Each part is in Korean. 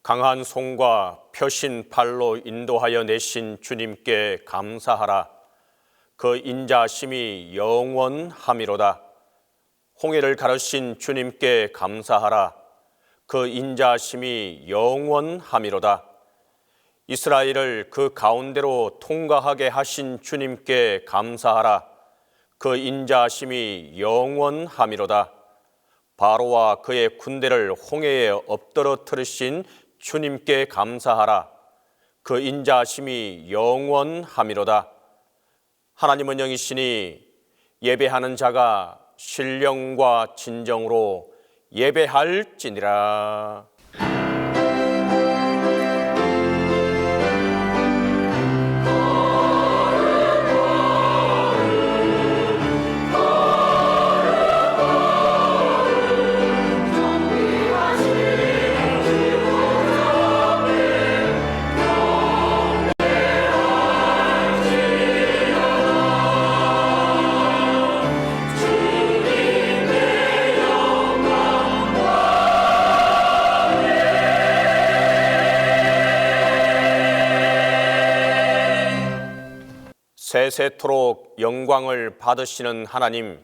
강한 손과 펴신 팔로 인도하여 내신 주님께 감사하라. 그 인자심이 영원함이로다. 홍해를 가르신 주님께 감사하라. 그 인자심이 영원함이로다. 이스라엘을 그 가운데로 통과하게 하신 주님께 감사하라. 그 인자심이 영원함이로다. 바로와 그의 군대를 홍해에 엎드러뜨리신 주님께 감사하라. 그 인자심이 영원함이로다. 하나님은 영이시니 예배하는 자가 신령과 진정으로 예배할지니라. 세세토록 영광을 받으시는 하나님,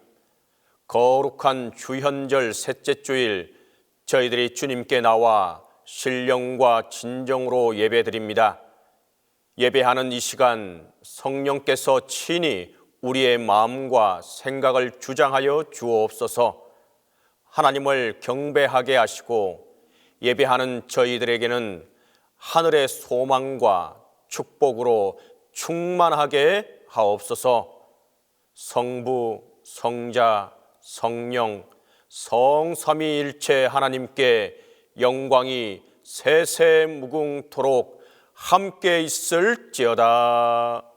거룩한 주현절 셋째 주일 저희들이 주님께 나와 신령과 진정으로 예배드립니다. 예배하는 이 시간 성령께서 친히 우리의 마음과 생각을 주장하여 주옵소서. 하나님을 경배하게 하시고 예배하는 저희들에게는 하늘의 소망과 축복으로 충만하게 하옵소서. 성부, 성자, 성령, 성삼위일체 하나님께 영광이 세세무궁토록 함께 있을지어다.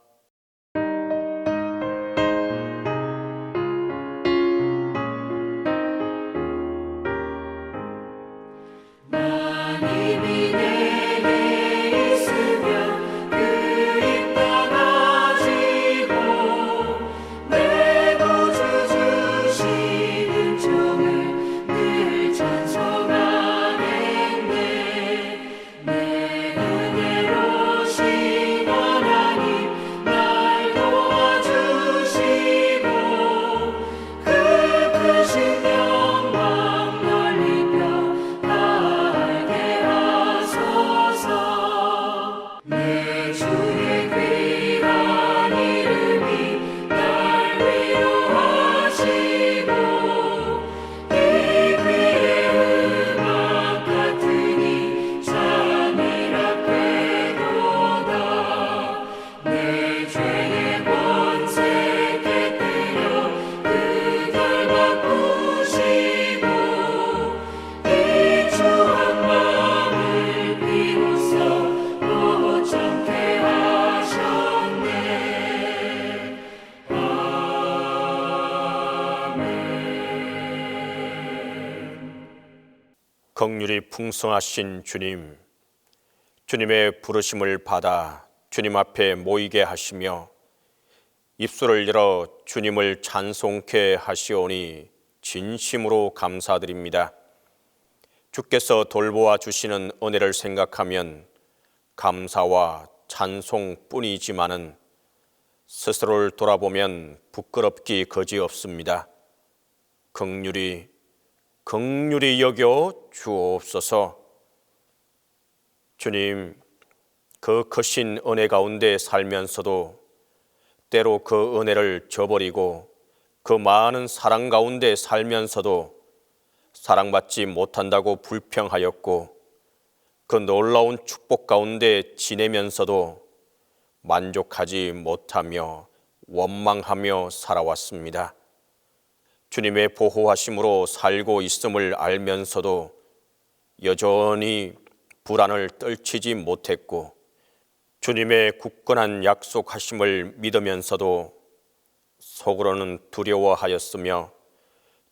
긍휼이 풍성하신 주님, 주님의 부르심을 받아 주님 앞에 모이게 하시며 입술을 열어 주님을 찬송케 하시오니 진심으로 감사드립니다. 주께서 돌보아 주시는 은혜를 생각하면 감사와 찬송뿐이지만은 스스로를 돌아보면 부끄럽기 거지없습니다. 긍휼히 여겨 주옵소서. 주님, 그 크신 은혜 가운데 살면서도 때로 그 은혜를 저버리고 그 많은 사랑 가운데 살면서도 사랑받지 못한다고 불평하였고 그 놀라운 축복 가운데 지내면서도 만족하지 못하며 원망하며 살아왔습니다. 주님의 보호하심으로 살고 있음을 알면서도 여전히 불안을 떨치지 못했고 주님의 굳건한 약속하심을 믿으면서도 속으로는 두려워하였으며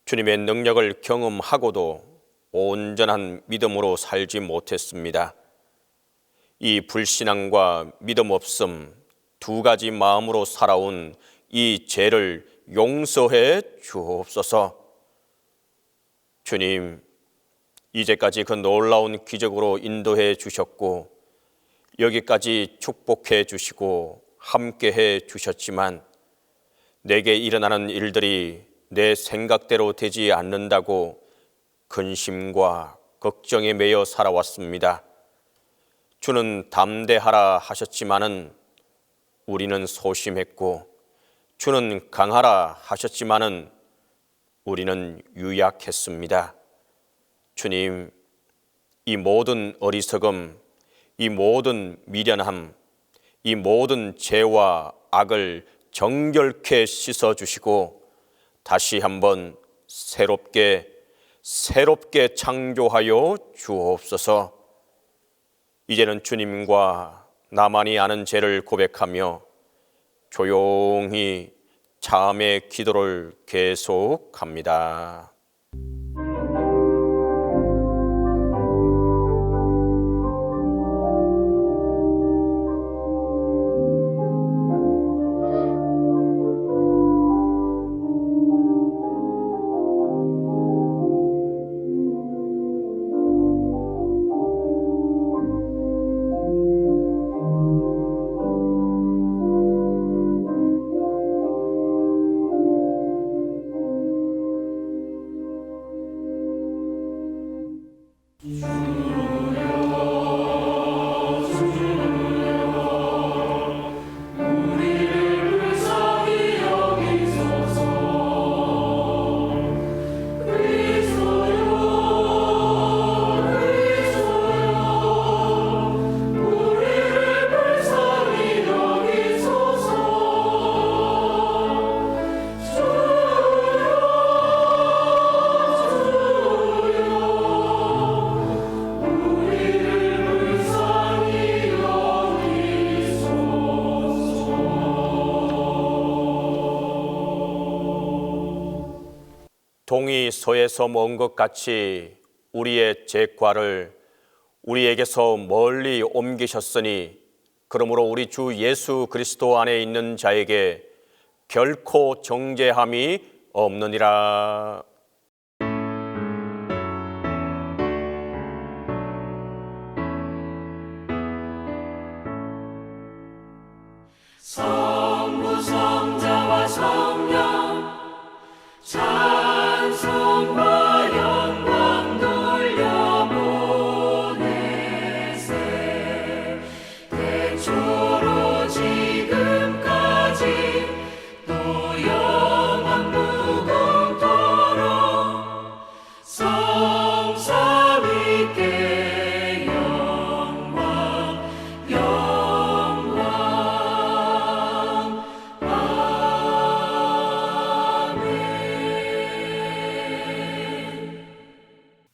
주님의 능력을 경험하고도 온전한 믿음으로 살지 못했습니다. 이 불신앙과 믿음 없음 두 가지 마음으로 살아온 이 죄를 용서해 주옵소서. 주님, 이제까지 그 놀라운 기적으로 인도해 주셨고 여기까지 축복해 주시고 함께해 주셨지만 내게 일어나는 일들이 내 생각대로 되지 않는다고 근심과 걱정에 매여 살아왔습니다. 주는 담대하라 하셨지만은 우리는 소심했고 주는 강하라 하셨지만은 우리는 유약했습니다. 주님, 이 모든 어리석음, 이 모든 미련함, 이 모든 죄와 악을 정결케 씻어주시고 다시 한번 새롭게 창조하여 주옵소서. 이제는 주님과 나만이 아는 죄를 고백하며 조용히 자음의 기도를 계속합니다. 동이 서에서 먼 것 같이 우리의 죄과를 우리에게서 멀리 옮기셨으니 그러므로 우리 주 예수 그리스도 안에 있는 자에게 결코 정죄함이 없느니라. 성부 성자와 성령 찬송과 영광 돌려보내세. 태초로 지금까지 또 영원 무궁토록 성삼위께 영광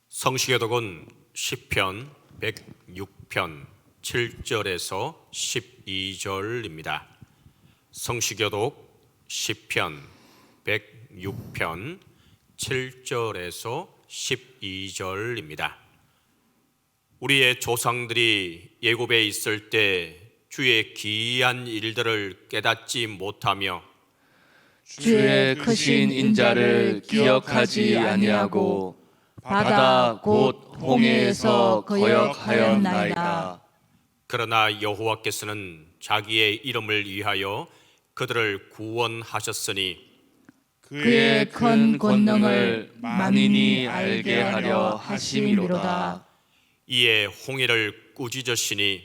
성시교독은 시편 106편 7절에서 12절입니다. 성시교독 시편 106편 7절에서 12절입니다. 우리의 조상들이 애굽에 있을 때 주의 기이한 일들을 깨닫지 못하며 주의 크신 인자를 기억하지 아니하고 바다 곧 홍해에서 거역하였나이다. 그러나 여호와께서는 자기의 이름을 위하여 그들을 구원하셨으니 그의 큰 권능을 만인이 알게 하려 하심이로다. 이에 홍해를 꾸짖으시니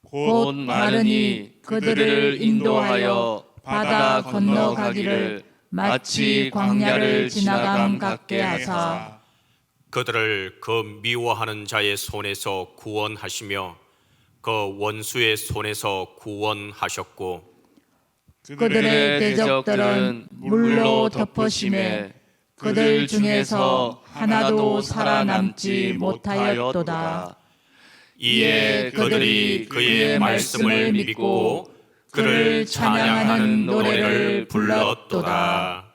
곧 마르니 그들을 인도하여 바다 건너가기를 마치 광야를 지나감 같게 하사 그들을 그 미워하는 자의 손에서 구원하시며 그 원수의 손에서 구원하셨고 그들의 대적들은 물로 덮으심에 그들 중에서 하나도 살아남지 못하였도다. 이에 그들이 그의 말씀을 믿고 그를 찬양하는 노래를 불렀도다.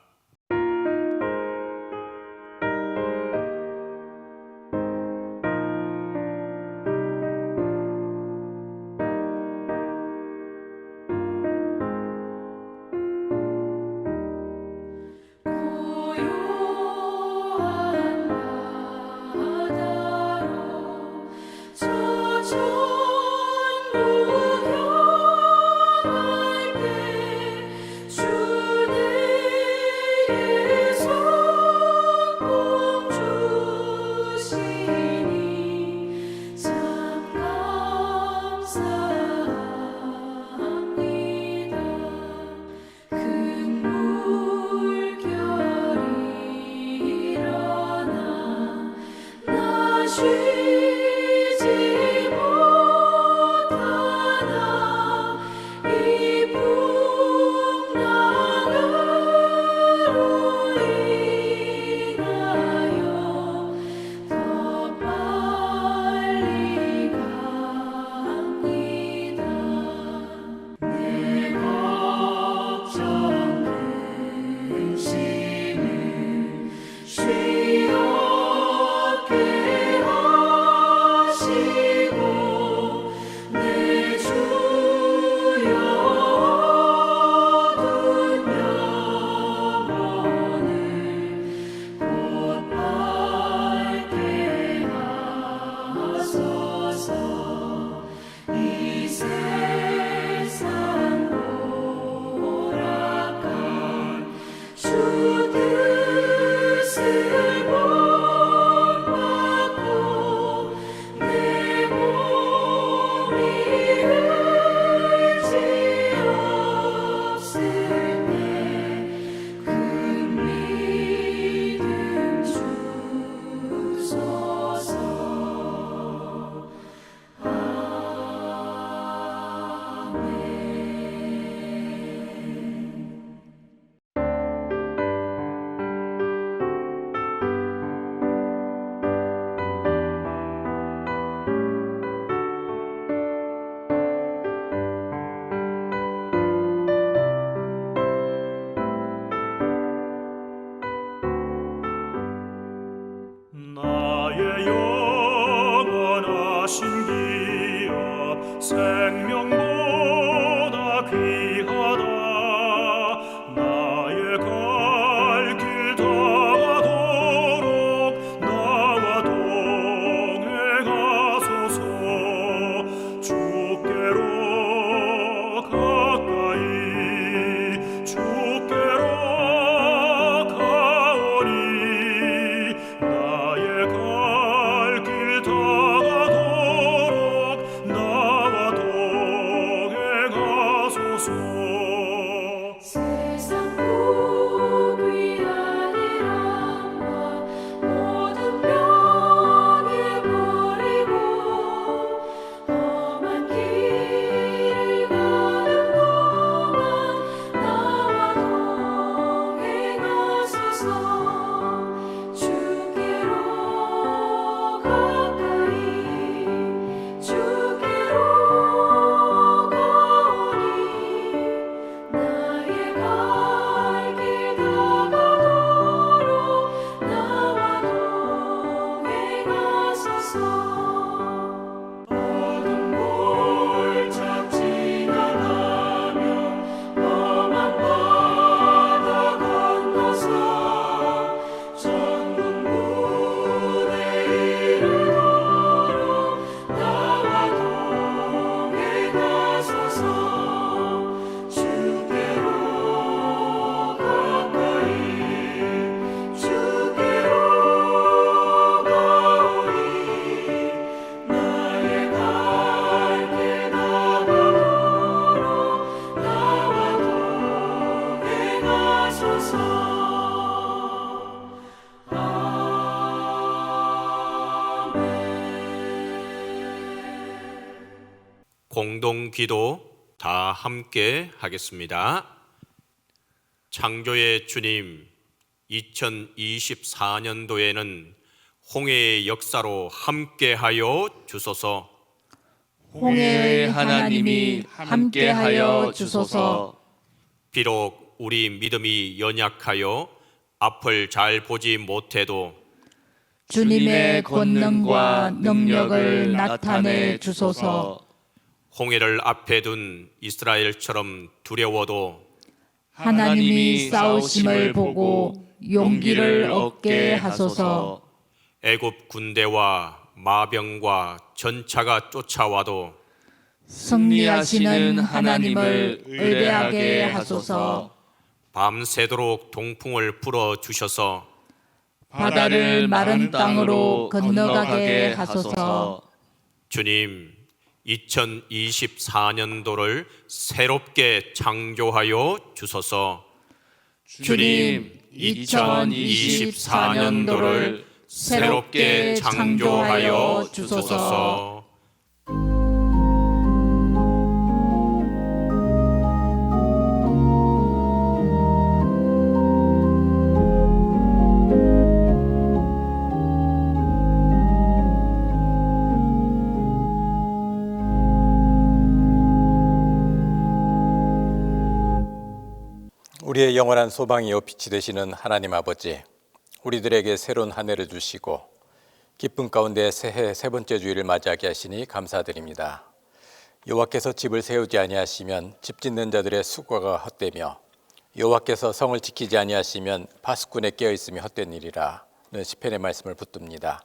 고요한 바다 공동기도 다 함께 하겠습니다. 창조의 주님, 2024년도에는 홍해의 역사로 함께하여 주소서. 홍해의 하나님이 함께하여 주소서. 비록 우리 믿음이 연약하여 앞을 잘 보지 못해도 주님의 권능과 능력을 나타내 주소서. 홍해를 앞에 둔 이스라엘처럼 두려워도 하나님이 싸우심을 보고 용기를 얻게 하소서. 애굽 군대와 마병과 전차가 쫓아와도 승리하시는 하나님을 의뢰하게 하소서. 밤새도록 동풍을 불어 주셔서 바다를 마른 땅으로 건너가게 하소서. 주님, 2024년도를 새롭게 창조하여 주소서. 주님, 2024년도를 새롭게 창조하여 주소서. 우리의 영원한 소망이요 빛이 되시는 하나님 아버지, 우리들에게 새로운 한 해를 주시고 기쁨 가운데 새해 세 번째 주일을 맞이하게 하시니 감사드립니다. 여호와께서 집을 세우지 아니하시면 집 짓는 자들의 수고가 헛되며 여호와께서 성을 지키지 아니하시면 파수꾼의 깨어 있음이 헛된 일이라는 시편의 말씀을 붙듭니다.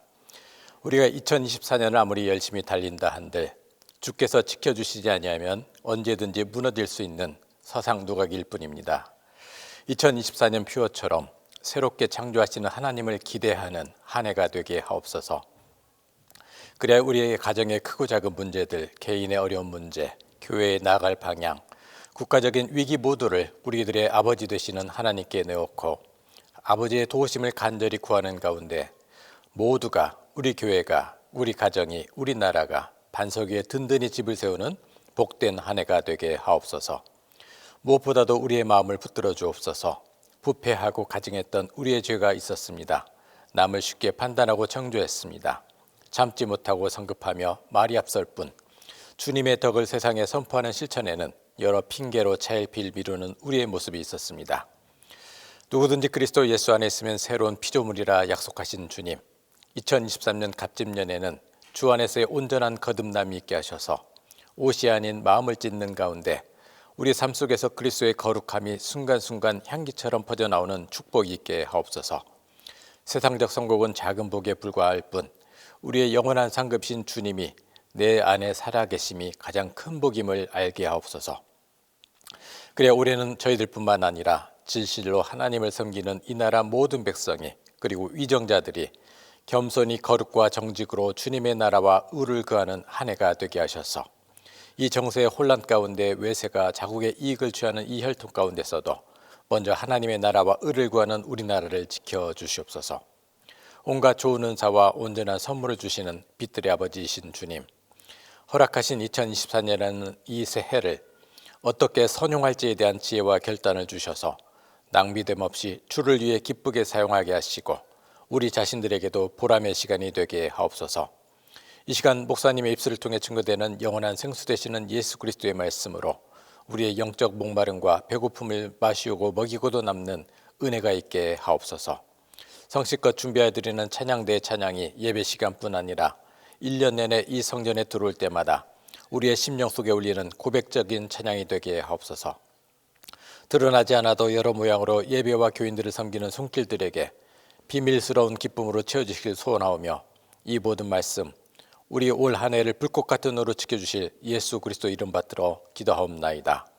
우리가 2024년을 아무리 열심히 달린다 한들 주께서 지켜주시지 아니하면 언제든지 무너질 수 있는 서상 누각일 뿐입니다. 2024년 표어처럼 새롭게 창조하시는 하나님을 기대하는 한 해가 되게 하옵소서. 그래야 우리의 가정의 크고 작은 문제들, 개인의 어려운 문제, 교회에 나아갈 방향, 국가적인 위기 모두를 우리들의 아버지 되시는 하나님께 내놓고 아버지의 도우심을 간절히 구하는 가운데 모두가, 우리 교회가, 우리 가정이, 우리나라가 반석 위에 든든히 집을 세우는 복된 한 해가 되게 하옵소서. 무엇보다도 우리의 마음을 붙들어 주옵소서. 부패하고 가증했던 우리의 죄가 있었습니다. 남을 쉽게 판단하고 정죄했습니다. 참지 못하고 성급하며 말이 앞설 뿐 주님의 덕을 세상에 선포하는 실천에는 여러 핑계로 차일피일 미루는 우리의 모습이 있었습니다. 누구든지 그리스도 예수 안에 있으면 새로운 피조물이라 약속하신 주님, 2023년 갑진년에는 주 안에서의 온전한 거듭남이 있게 하셔서 옷이 아닌 마음을 찢는 가운데 우리 삶 속에서 그리스도의 거룩함이 순간순간 향기처럼 퍼져나오는 축복이 있게 하옵소서. 세상적 성공은 작은 복에 불과할 뿐 우리의 영원한 상급신 주님이 내 안에 살아계심이 가장 큰 복임을 알게 하옵소서. 그래야 올해는 저희들뿐만 아니라 진실로 하나님을 섬기는 이 나라 모든 백성이 그리고 위정자들이 겸손히 거룩과 정직으로 주님의 나라와 의를 구하는 한 해가 되게 하셔서 이 정세의 혼란 가운데 외세가 자국의 이익을 취하는 이 혈통 가운데서도 먼저 하나님의 나라와 의를 구하는 우리나라를 지켜주시옵소서. 온갖 좋은 은사와 온전한 선물을 주시는 빛들의 아버지이신 주님, 허락하신 2024년이라는 이 새해를 어떻게 선용할지에 대한 지혜와 결단을 주셔서 낭비됨 없이 주를 위해 기쁘게 사용하게 하시고 우리 자신들에게도 보람의 시간이 되게 하옵소서. 이 시간 목사님의 입술을 통해 증거되는 영원한 생수 되시는 예수 그리스도의 말씀으로 우리의 영적 목마름과 배고픔을 마시우고 먹이고도 남는 은혜가 있게 하옵소서. 성실껏 준비해드리는 찬양대의 찬양이 예배 시간뿐 아니라 1년 내내 이 성전에 들어올 때마다 우리의 심령 속에 울리는 고백적인 찬양이 되게 하옵소서. 드러나지 않아도 여러 모양으로 예배와 교인들을 섬기는 손길들에게 비밀스러운 기쁨으로 채워주시길 소원하오며 이 모든 말씀 우리 올 한 해를 불꽃 같은 너로 지켜주실 예수 그리스도 이름 받들어 기도하옵나이다.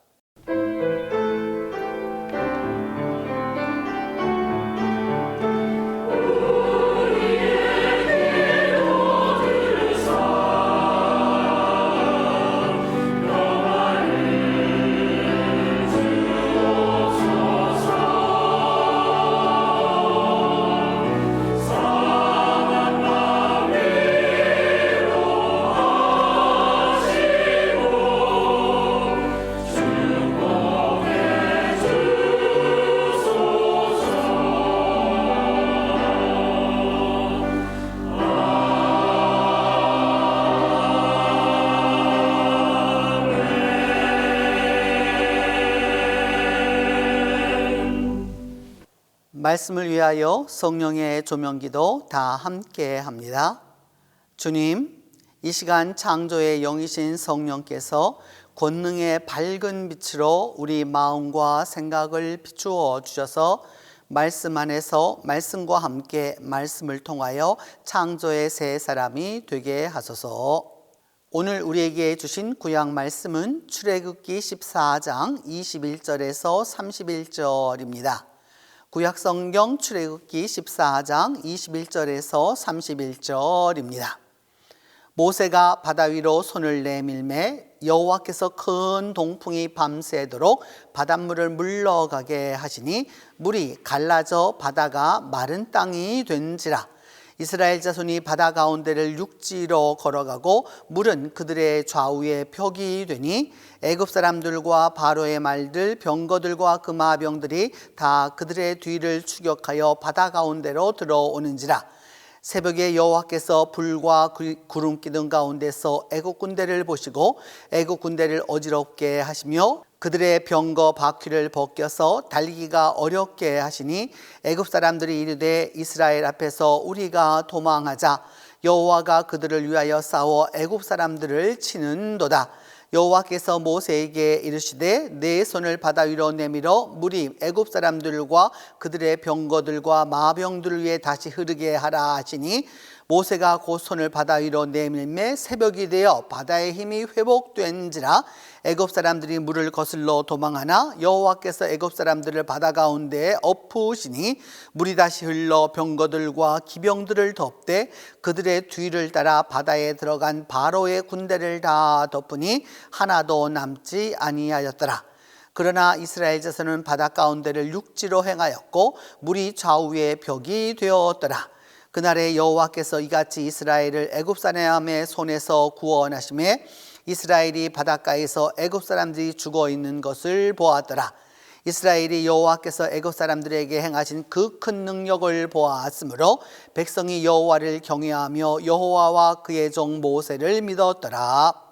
말씀을 위하여 성령의 조명기도 다 함께 합니다. 주님, 이 시간 창조의 영이신 성령께서 권능의 밝은 빛으로 우리 마음과 생각을 비추어 주셔서 말씀 안에서 말씀과 함께 말씀을 통하여 창조의 새 사람이 되게 하소서. 오늘 우리에게 주신 구약 말씀은 출애굽기 14장 21절에서 31절입니다. 구약 성경 출애굽기 14장 21절에서 31절입니다. 모세가 바다 위로 손을 내밀매 여호와께서 큰 동풍이 밤새도록 바닷물을 물러가게 하시니 물이 갈라져 바다가 마른 땅이 된지라. 이스라엘 자손이 바다 가운데를 육지로 걸어가고 물은 그들의 좌우에 벽이 되니 애굽 사람들과 바로의 말들 병거들과 그 마병들이 다 그들의 뒤를 추격하여 바다 가운데로 들어오는지라. 새벽에 여호와께서 불과 구름 기둥 가운데서 애국 군대를 보시고 애국 군대를 어지럽게 하시며 그들의 병거 바퀴를 벗겨서 달리기가 어렵게 하시니 애국 사람들이 이르되 이스라엘 앞에서 우리가 도망하자. 여호와가 그들을 위하여 싸워 애국 사람들을 치는도다. 여호와께서 모세에게 이르시되 내 손을 바다 위로 내밀어 물이 애굽 사람들과 그들의 병거들과 마병들을 위해 다시 흐르게 하라 하시니 모세가 곧 손을 바다 위로 내밀매 새벽이 되어 바다의 힘이 회복된지라. 애굽 사람들이 물을 거슬러 도망하나 여호와께서 애굽 사람들을 바다 가운데에 엎으시니 물이 다시 흘러 병거들과 기병들을 덮되 그들의 뒤를 따라 바다에 들어간 바로의 군대를 다 덮으니 하나도 남지 아니하였더라. 그러나 이스라엘 자손은 바다 가운데를 육지로 행하였고 물이 좌우에 벽이 되었더라. 그날에 여호와께서 이같이 이스라엘을 애굽 사람의 손에서 구원하시매 이스라엘이 바닷가에서 애굽 사람들이 죽어 있는 것을 보았더라. 이스라엘이 여호와께서 애굽 사람들에게 행하신 그 큰 능력을 보았으므로 백성이 여호와를 경외하며 여호와와 그의 종 모세를 믿었더라.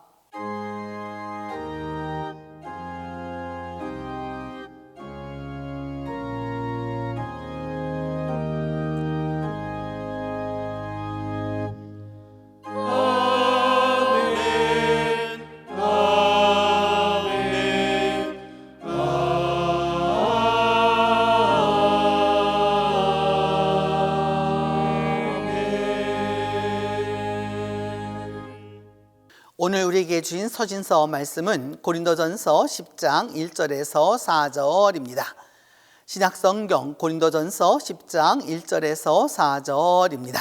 오늘 우리에게 주신 서신서 말씀은 고린도전서 10장 1절에서 4절입니다. 신약성경 고린도전서 10장 1절에서 4절입니다.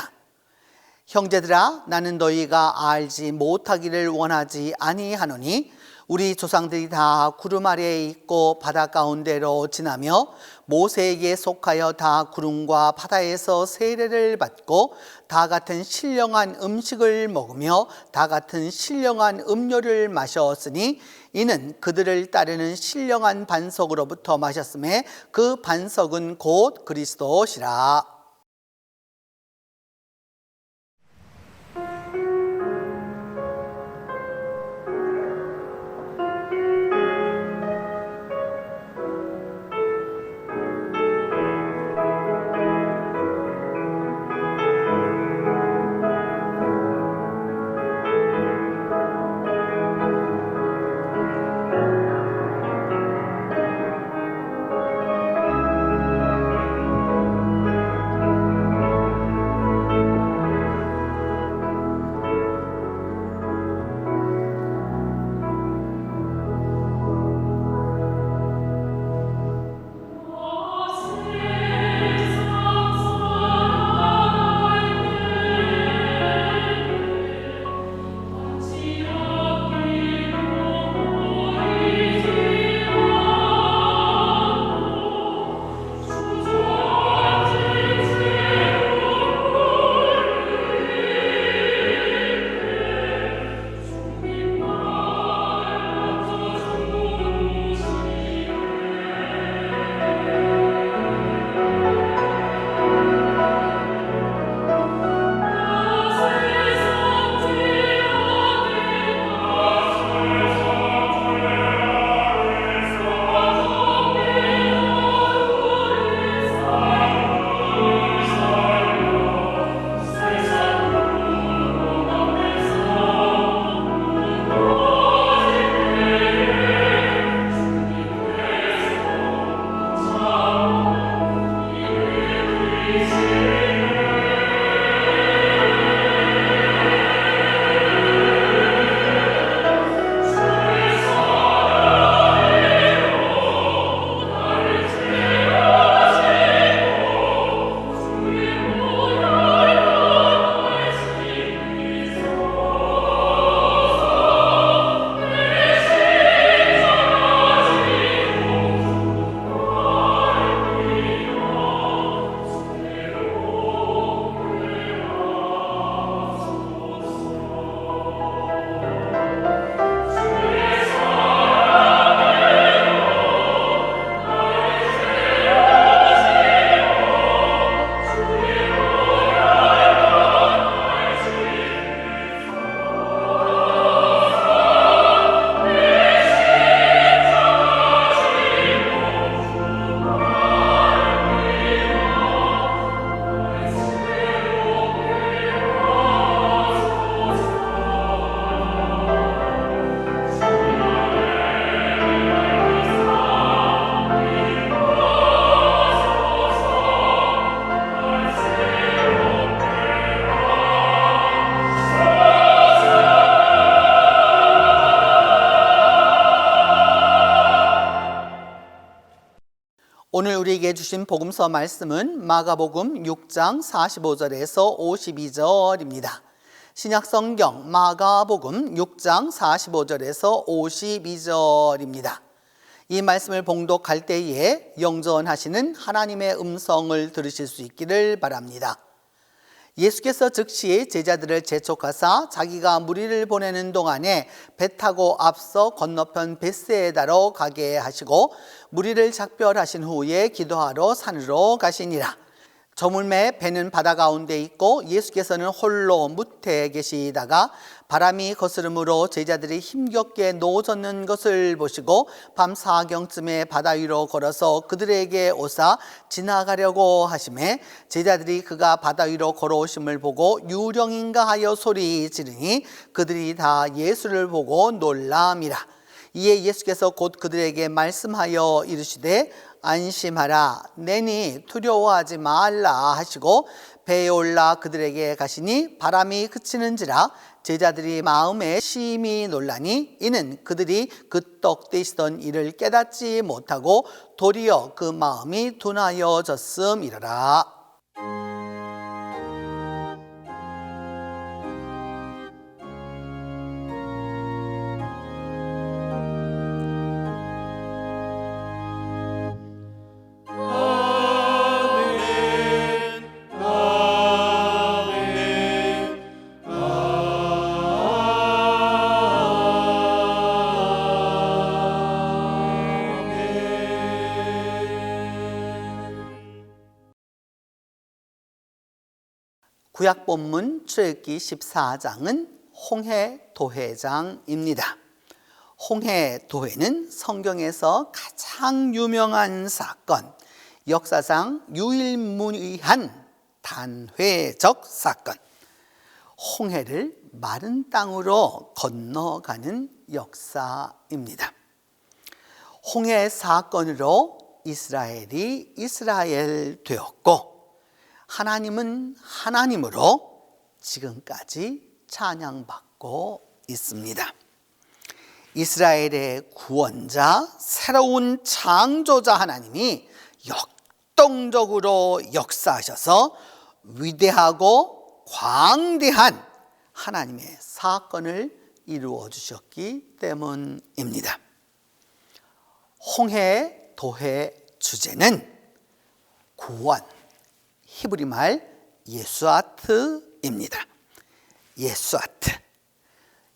형제들아, 나는 너희가 알지 못하기를 원하지 아니하노니 우리 조상들이 다 구름 아래에 있고 바다 가운데로 지나며 모세에게 속하여 다 구름과 바다에서 세례를 받고 다 같은 신령한 음식을 먹으며 다 같은 신령한 음료를 마셨으니 이는 그들을 따르는 신령한 반석으로부터 마셨음에 그 반석은 곧 그리스도시라. 오늘 우리에게 주신 복음서 말씀은 마가복음 6장 45절에서 52절입니다. 신약성경 마가복음 6장 45절에서 52절입니다. 이 말씀을 봉독할 때에 영전하시는 하나님의 음성을 들으실 수 있기를 바랍니다. 예수께서 즉시 제자들을 재촉하사 자기가 무리를 보내는 동안에 배 타고 앞서 건너편 벳세다로 가게 하시고 무리를 작별하신 후에 기도하러 산으로 가시니라. 저물매 배는 바다 가운데 있고 예수께서는 홀로 무태에 계시다가 바람이 거스름으로 제자들이 힘겹게 노젓는 것을 보시고 밤 4경쯤에 바다 위로 걸어서 그들에게 오사 지나가려고 하시매 제자들이 그가 바다 위로 걸어오심을 보고 유령인가 하여 소리 지르니 그들이 다 예수를 보고 놀람이라. 이에 예수께서 곧 그들에게 말씀하여 이르시되 안심하라 내니 두려워하지 말라 하시고 배에 올라 그들에게 가시니 바람이 그치는지라 제자들이 마음에 심히 놀라니 이는 그들이 그 떡 떼시던 일을 깨닫지 못하고 도리어 그 마음이 둔하여졌음이러라. 구약본문 출애굽기 14장은 홍해도회장입니다. 홍해도회는 성경에서 가장 유명한 사건, 역사상 유일무이한 단회적 사건, 홍해를 마른 땅으로 건너가는 역사입니다. 홍해 사건으로 이스라엘이 이스라엘 되었고 하나님은 하나님으로 지금까지 찬양받고 있습니다. 이스라엘의 구원자, 새로운 창조자 하나님이 역동적으로 역사하셔서 위대하고 광대한 하나님의 사건을 이루어 주셨기 때문입니다. 홍해 도회 주제는 구원, 히브리 말 예수아트입니다. 예수아트.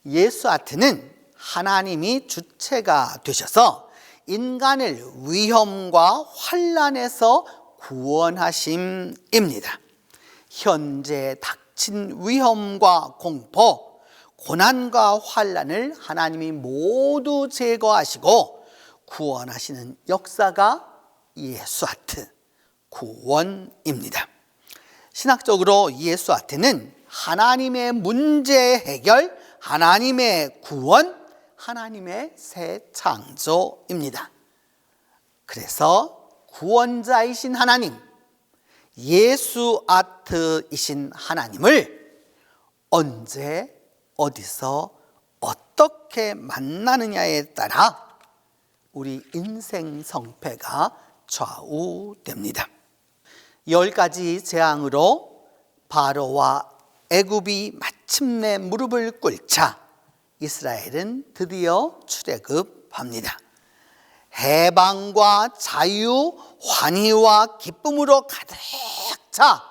예수아트는 하나님이 주체가 되셔서 인간을 위험과 환난에서 구원하심입니다. 현재 닥친 위험과 공포, 고난과 환난을 하나님이 모두 제거하시고 구원하시는 역사가 예수아트, 구원입니다. 신학적으로 예수아트는 하나님의 문제 해결, 하나님의 구원, 하나님의 새 창조입니다. 그래서 구원자이신 하나님, 예수아트이신 하나님을 언제, 어디서, 어떻게 만나느냐에 따라 우리 인생 성패가 좌우됩니다. 10가지 재앙으로 바로와 애굽이 마침내 무릎을 꿇자 이스라엘은 드디어 출애굽합니다. 해방과 자유, 환희와 기쁨으로 가득 차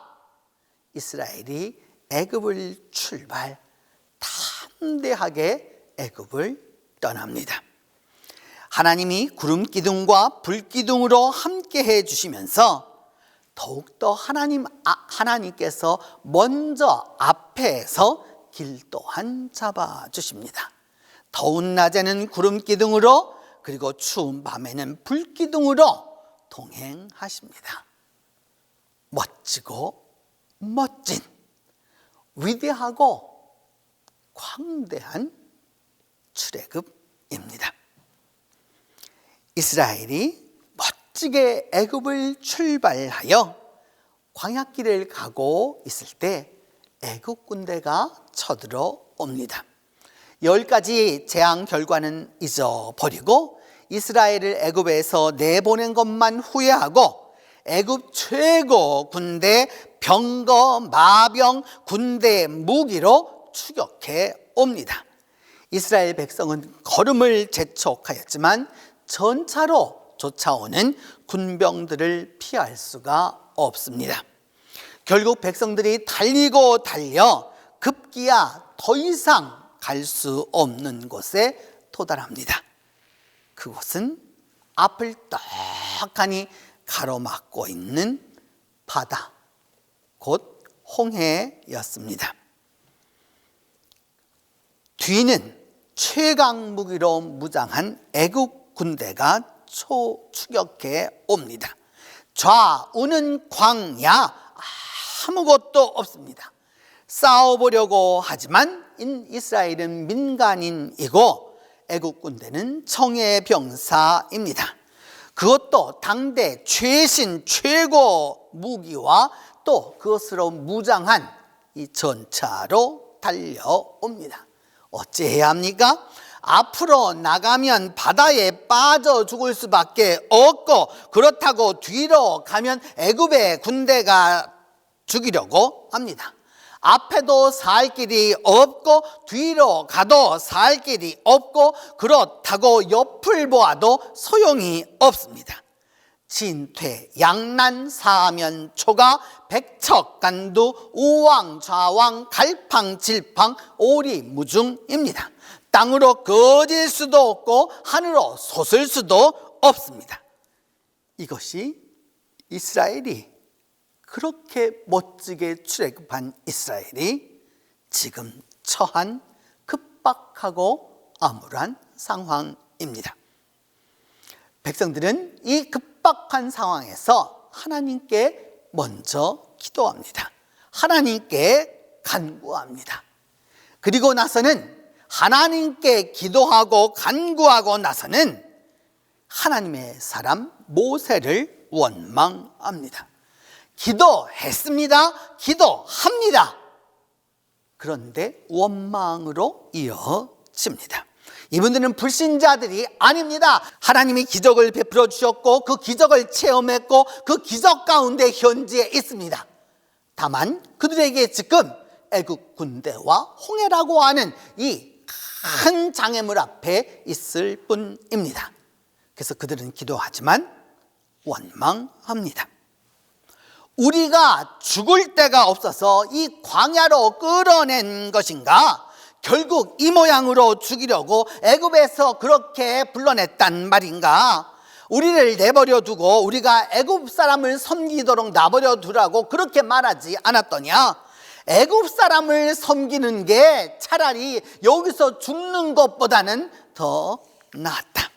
이스라엘이 애굽을 출발, 담대하게 애굽을 떠납니다. 하나님이 구름 기둥과 불 기둥으로 함께 해주시면서 더욱더 하나님께서 먼저 앞에서 길 또한 잡아주십니다. 더운 낮에는 구름 기둥으로, 그리고 추운 밤에는 불 기둥으로 동행하십니다. 멋지고 멋진, 위대하고 광대한 출애굽입니다. 이스라엘이 멋지게 애굽을 출발하여 광야길을 가고 있을 때 애굽 군대가 쳐들어옵니다. 10가지 재앙 결과는 잊어버리고 이스라엘을 애굽에서 내보낸 것만 후회하고 애굽 최고 군대 병거, 마병, 군대 무기로 추격해 옵니다. 이스라엘 백성은 걸음을 재촉하였지만 전차로 쫓아오는 군병들을 피할 수가 없습니다. 결국 백성들이 달리고 달려 급기야 더 이상 갈 수 없는 곳에 도달합니다. 그곳은 앞을 떡하니 가로막고 있는 바다, 곧 홍해였습니다. 뒤는 최강 무기로 무장한 애국 군대가 초추격해 옵니다. 좌우는 광야, 아무것도 없습니다. 싸워보려고 하지만 이스라엘은 민간인이고 애국 군대는 청해병사입니다. 그것도 당대 최신 최고 무기와 또 그것으로 무장한 이 전차로 달려옵니다. 어찌해야 합니까? 앞으로 나가면 바다에 빠져 죽을 수밖에 없고, 그렇다고 뒤로 가면 애굽의 군대가 죽이려고 합니다. 앞에도 살 길이 없고 뒤로 가도 살 길이 없고, 그렇다고 옆을 보아도 소용이 없습니다. 진퇴, 양난, 사면, 초가, 백척간두, 우왕, 좌왕, 갈팡, 질팡, 오리무중입니다. 땅으로 꺼질 수도 없고 하늘로 솟을 수도 없습니다. 이것이 이스라엘이, 그렇게 멋지게 출애굽한 이스라엘이 지금 처한 급박하고 암울한 상황입니다. 백성들은 이 급박한 상황에서 하나님께 먼저 기도합니다. 하나님께 간구합니다. 그리고 나서는 하나님께 기도하고 간구하고 나서는 하나님의 사람 모세를 원망합니다. 기도했습니다. 기도합니다. 그런데 원망으로 이어집니다. 이분들은 불신자들이 아닙니다. 하나님이 기적을 베풀어 주셨고 그 기적을 체험했고 그 기적 가운데 현지에 있습니다. 다만 그들에게 지금 애국 군대와 홍해라고 하는 이 큰 장애물 앞에 있을 뿐입니다. 그래서 그들은 기도하지만 원망합니다. 우리가 죽을 데가 없어서 이 광야로 끌어낸 것인가? 결국 이 모양으로 죽이려고 애굽에서 그렇게 불러냈단 말인가? 우리를 내버려 두고 우리가 애굽 사람을 섬기도록 놔버려 두라고 그렇게 말하지 않았더냐? 애굽 사람을 섬기는 게 차라리 여기서 죽는 것보다는 더 낫다.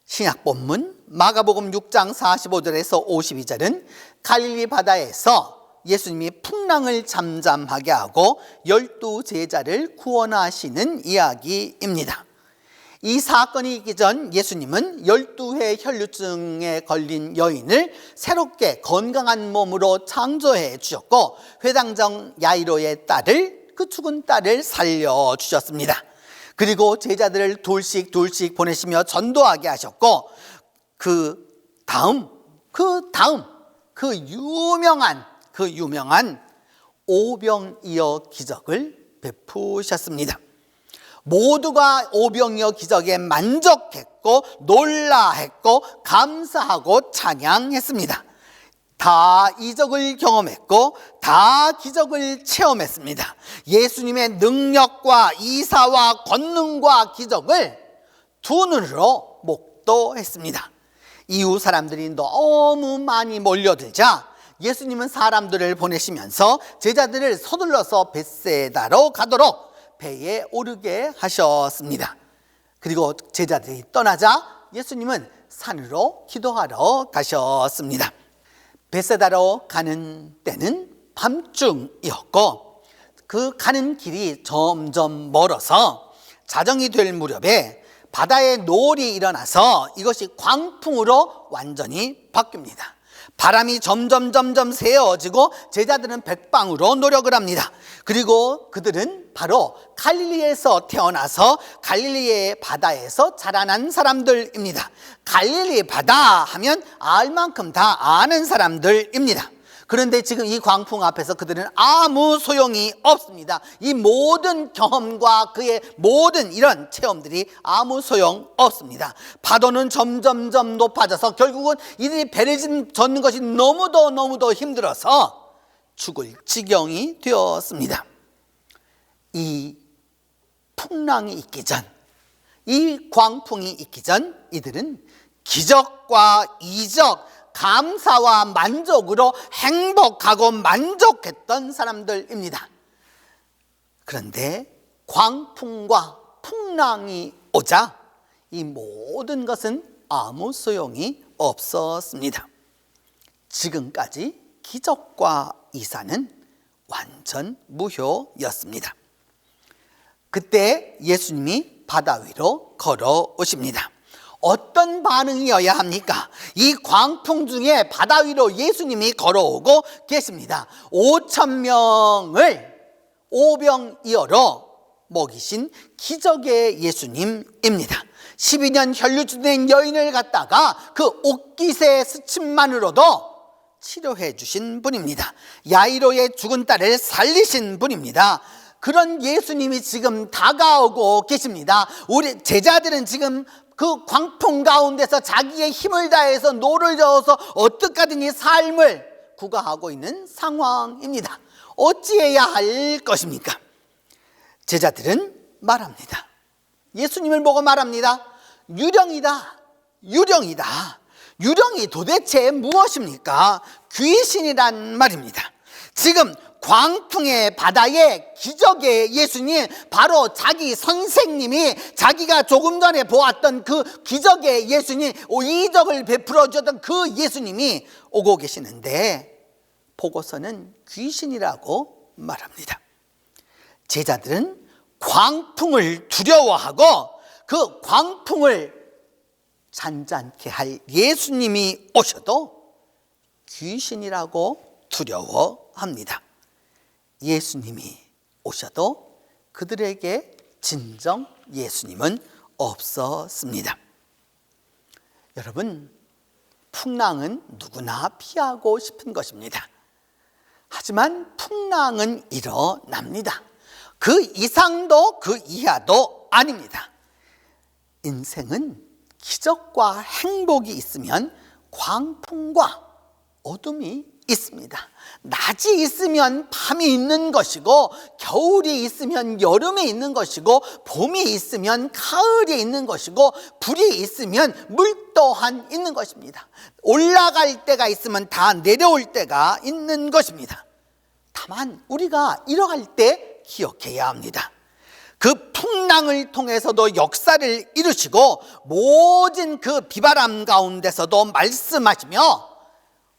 신약 본문 마가복음 6장 45절에서 52절은 갈릴리 바다에서 예수님이 풍랑을 잠잠하게 하고 12 제자를 구원하시는 이야기입니다. 이 사건이 있기 전 예수님은 12회 혈루증에 걸린 여인을 새롭게 건강한 몸으로 창조해 주셨고, 회당장 야이로의 딸을, 그 죽은 딸을 살려주셨습니다. 그리고 제자들을 둘씩 보내시며 전도하게 하셨고, 그 유명한 오병이어 기적을 베푸셨습니다. 모두가 오병이어 기적에 만족했고 놀라했고 감사하고 찬양했습니다. 다 이적을 경험했고 다 기적을 체험했습니다. 예수님의 능력과 이사와 권능과 기적을 두 눈으로 목도했습니다. 이후 사람들이 너무 많이 몰려들자 예수님은 사람들을 보내시면서 제자들을 서둘러서 벳세다로 가도록 배에 오르게 하셨습니다. 그리고 제자들이 떠나자 예수님은 산으로 기도하러 가셨습니다. 벳세다로 가는 때는 밤중이었고 그 가는 길이 점점 멀어서 자정이 될 무렵에 바다에 노을이 일어나서 이것이 광풍으로 완전히 바뀝니다. 바람이 점점 세어지고 제자들은 백방으로 노력을 합니다. 그리고 그들은 바로 갈릴리에서 태어나서 갈릴리의 바다에서 자라난 사람들입니다. 갈릴리 바다 하면 알 만큼 다 아는 사람들입니다. 그런데 지금 이 광풍 앞에서 그들은 아무 소용이 없습니다. 이 모든 경험과 그의 모든 이런 체험들이 아무 소용 없습니다. 파도는 점점 높아져서 결국은 이들이 배를 젓는 것이 너무도 힘들어서 죽을 지경이 되었습니다. 이 풍랑이 있기 전, 이 광풍이 있기 전 이들은 기적과 이적, 감사와 만족으로 행복하고 만족했던 사람들입니다. 그런데 광풍과 풍랑이 오자 이 모든 것은 아무 소용이 없었습니다. 지금까지 기적과 이사는 완전 무효였습니다. 그때 예수님이 바다 위로 걸어오십니다. 어떤 반응이어야 합니까? 이 광풍 중에 바다 위로 예수님이 걸어오고 계십니다. 5,000명을 오병이어로 먹이신 기적의 예수님입니다. 12년 혈루증된 여인을 갖다가 그 옷깃의 스침만으로도 치료해 주신 분입니다. 야이로의 죽은 딸을 살리신 분입니다. 그런 예수님이 지금 다가오고 계십니다. 우리 제자들은 지금 그 광풍 가운데서 자기의 힘을 다해서 노를 저어서 어떻게든 이 삶을 구가하고 있는 상황입니다. 어찌해야 할 것입니까? 제자들은 말합니다. 예수님을 보고 말합니다. 유령이다. 유령이 도대체 무엇입니까? 귀신이란 말입니다. 지금 광풍의 바다에 기적의 예수님, 바로 자기 선생님이 자기가 조금 전에 보았던 그 기적의 예수님, 이적을 베풀어 주었던 그 예수님이 오고 계시는데 보고서는 귀신이라고 말합니다. 제자들은 광풍을 두려워하고 그 광풍을 잔잔케 할 예수님이 오셔도 귀신이라고 두려워합니다. 예수님이 오셔도 그들에게 진정 예수님은 없었습니다. 여러분, 풍랑은 누구나 피하고 싶은 것입니다. 하지만 풍랑은 일어납니다. 그 이상도 그 이하도 아닙니다. 인생은 기적과 행복이 있으면 광풍과 어둠이 있습니다. 낮이 있으면 밤이 있는 것이고, 겨울이 있으면 여름이 있는 것이고, 봄이 있으면 가을이 있는 것이고, 불이 있으면 물 또한 있는 것입니다. 올라갈 때가 있으면 다 내려올 때가 있는 것입니다. 다만 우리가 이러할 때 기억해야 합니다. 그 풍랑을 통해서도 역사를 이루시고 모든 그 비바람 가운데서도 말씀하시며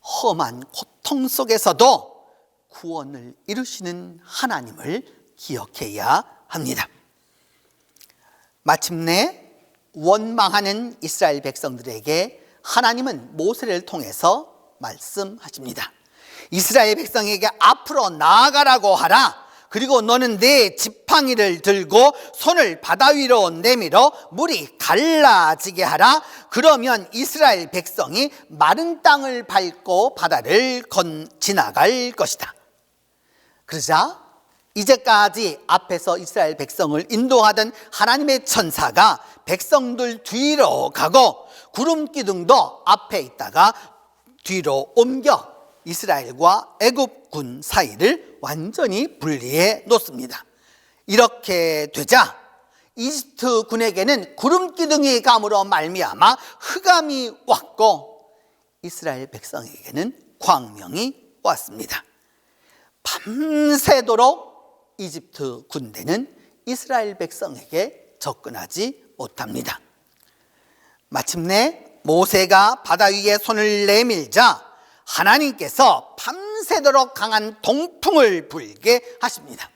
험한 고통 속에서도 구원을 이루시는 하나님을 기억해야 합니다. 마침내 원망하는 이스라엘 백성들에게 하나님은 모세를 통해서 말씀하십니다. 이스라엘 백성에게 앞으로 나아가라고 하라. 그리고 너는 내 지팡이를 들고 손을 바다 위로 내밀어 물이 갈라지게 하라. 그러면 이스라엘 백성이 마른 땅을 밟고 바다를 지나갈 것이다. 그러자 이제까지 앞에서 이스라엘 백성을 인도하던 하나님의 천사가 백성들 뒤로 가고 구름 기둥도 앞에 있다가 뒤로 옮겨 이스라엘과 애굽군 사이를 완전히 분리해 놓습니다. 이렇게 되자 이집트 군에게는 구름 기둥이 감으로 말미암아 흑암이 왔고 이스라엘 백성에게는 광명이 왔습니다. 밤새도록 이집트 군대는 이스라엘 백성에게 접근하지 못합니다. 마침내 모세가 바다 위에 손을 내밀자 하나님께서 밤새도록 강한 동풍을 불게 하십니다.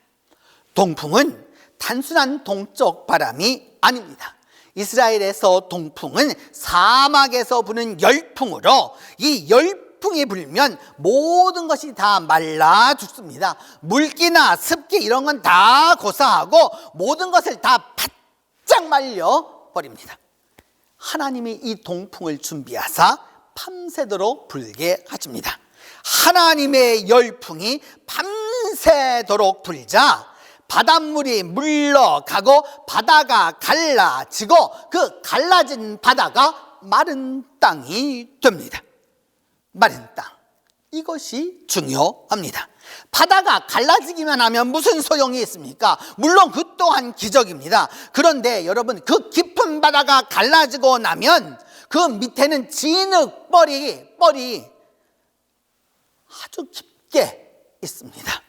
동풍은 단순한 동쪽 바람이 아닙니다. 이스라엘에서 동풍은 사막에서 부는 열풍으로 이 열풍이 불면 모든 것이 다 말라 죽습니다. 물기나 습기 이런 건 다 고사하고 모든 것을 다 바짝 말려 버립니다. 하나님이 이 동풍을 준비하사 밤새도록 불게 하십니다. 하나님의 열풍이 밤새도록 불자 바닷물이 물러가고 바다가 갈라지고 그 갈라진 바다가 마른 땅이 됩니다. 마른 땅, 이것이 중요합니다. 바다가 갈라지기만 하면 무슨 소용이 있습니까? 물론 그 또한 기적입니다. 그런데 여러분, 그 깊은 바다가 갈라지고 나면 그 밑에는 진흙벌이 아주 깊게 있습니다.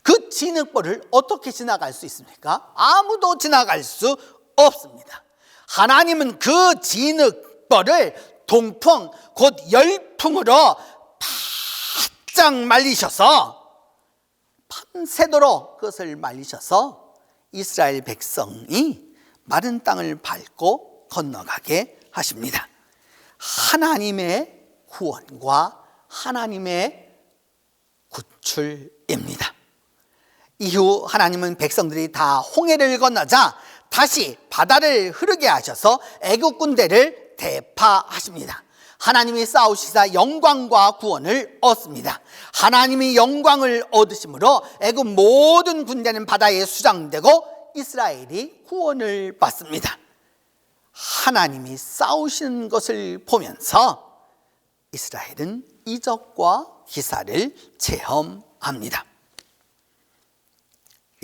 그 진흙벌을 어떻게 지나갈 수 있습니까? 아무도 지나갈 수 없습니다. 하나님은 그 진흙벌을 동풍 곧 열풍으로 바짝 말리셔서 밤새도록 그것을 말리셔서 이스라엘 백성이 마른 땅을 밟고 건너가게 하십니다. 하나님의 구원과 하나님의 구출입니다. 이후 하나님은 백성들이 다 홍해를 건너자 다시 바다를 흐르게 하셔서 애국 군대를 대파하십니다. 하나님이 싸우시사 영광과 구원을 얻습니다. 하나님이 영광을 얻으심으로 애국 모든 군대는 바다에 수장되고 이스라엘이 구원을 받습니다. 하나님이 싸우시는 것을 보면서 이스라엘은 이적과 기사를 체험합니다.